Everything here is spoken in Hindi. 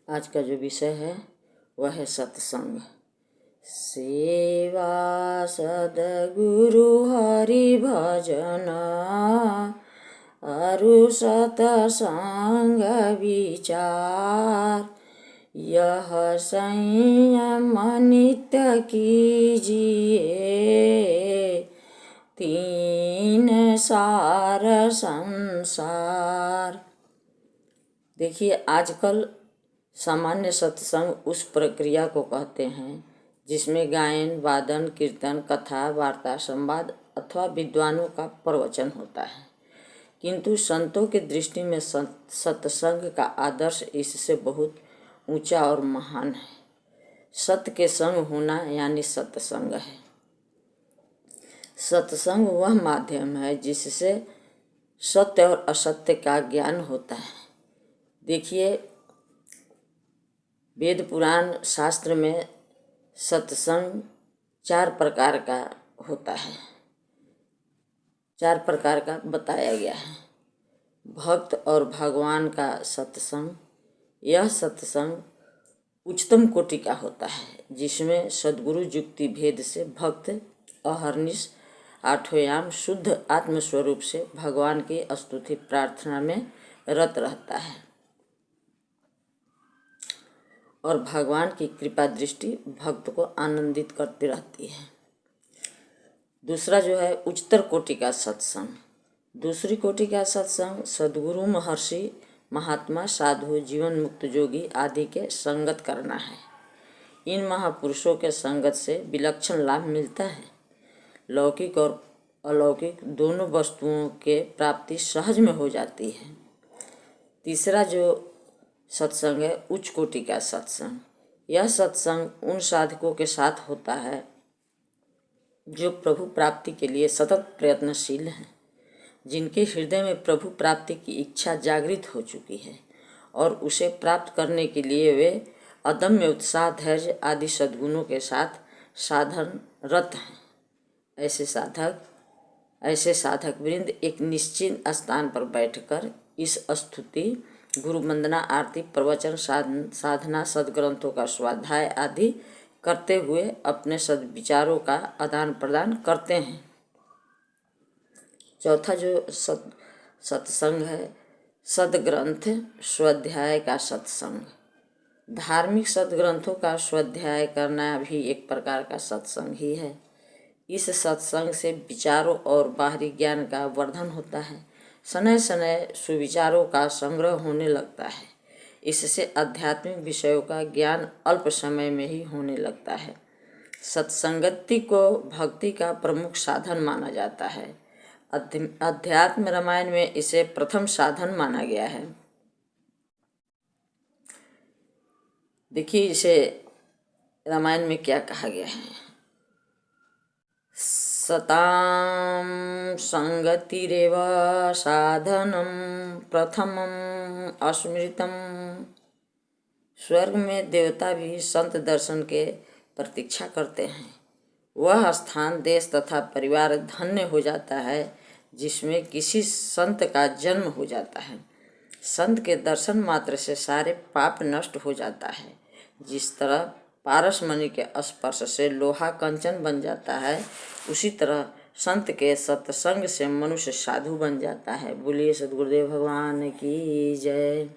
आज का जो विषय है वह है सत्संग। सेवा सद्गुरु हरि भजन अरु सत्संग विचार, यह संयम नित्य कीजिए, तीन सार संसार। देखिए, आजकल सामान्य सत्संग उस प्रक्रिया को कहते हैं जिसमें गायन, वादन, कीर्तन, कथा, वार्ता, संवाद अथवा विद्वानों का प्रवचन होता है। किंतु संतों की दृष्टि में सत्संग का आदर्श इससे बहुत ऊंचा और महान है। सत्य के संग होना यानी सत्संग है। सत्संग वह माध्यम है जिससे सत्य और असत्य का ज्ञान होता है। देखिए, वेद पुराण शास्त्र में सत्संग 4 प्रकार का होता है, 4 प्रकार का बताया गया है। भक्त और भगवान का सत्संग, यह सत्संग उच्चतम कोटि का होता है जिसमें सद्गुरु युक्ति भेद से भक्त अहर्निश आठोयाम शुद्ध आत्मस्वरूप से भगवान की स्तुति प्रार्थना में रत रहता है और भगवान की कृपा दृष्टि भक्त को आनंदित करती रहती है। दूसरा जो है उच्चतर कोटि का सत्संग। दूसरी कोटि का सत्संग सद्गुरु, महर्षि, महात्मा, साधु, जीवन मुक्त योगी आदि के संगत करना है। इन महापुरुषों के संगत से विलक्षण लाभ मिलता है। लौकिक और अलौकिक दोनों वस्तुओं के प्राप्ति सहज में हो जाती है। तीसरा जो सत्संग है उच्च कोटि का सत्संग। यह सत्संग उन साधकों के साथ होता है जो प्रभु प्राप्ति के लिए सतत प्रयत्नशील हैं, जिनके हृदय में प्रभु प्राप्ति की इच्छा जागृत हो चुकी है और उसे प्राप्त करने के लिए वे अदम्य उत्साह, धैर्य आदि सद्गुणों के साथ साधनरत हैं। ऐसे साधक वृंद एक निश्चित स्थान पर बैठकर इस स्तुति, गुरु वंदना, आरती, प्रवचन, साधना, सद्ग्रंथों का स्वाध्याय आदि करते हुए अपने सद्विचारों का आदान प्रदान करते हैं। चौथा जो सत्संग है सद्ग्रंथ स्वाध्याय का सत्संग। धार्मिक सद्ग्रंथों का स्वाध्याय करना भी एक प्रकार का सत्संग ही है। इस सत्संग से विचारों और बाहरी ज्ञान का वर्धन होता है। शनैः शनैः सुविचारों का संग्रह होने लगता है। इससे आध्यात्मिक विषयों का ज्ञान अल्प समय में ही होने लगता है। सत्संगति को भक्ति का प्रमुख साधन माना जाता है। अध्यात्म रामायण में इसे प्रथम साधन माना गया है। देखिए, इसे रामायण में क्या कहा गया है। सतां संगतिरेव साधनम प्रथमम अस्मृतम। स्वर्ग में देवता भी संत दर्शन के प्रतीक्षा करते हैं। वह स्थान, देश तथा परिवार धन्य हो जाता है जिसमें किसी संत का जन्म हो जाता है। संत के दर्शन मात्र से सारे पाप नष्ट हो जाता है। जिस तरह पारसमणि के स्पर्श से लोहा कंचन बन जाता है, उसी तरह संत के सत्संग से मनुष्य साधु बन जाता है। बोलिए सद्गुरुदेव भगवान की जय।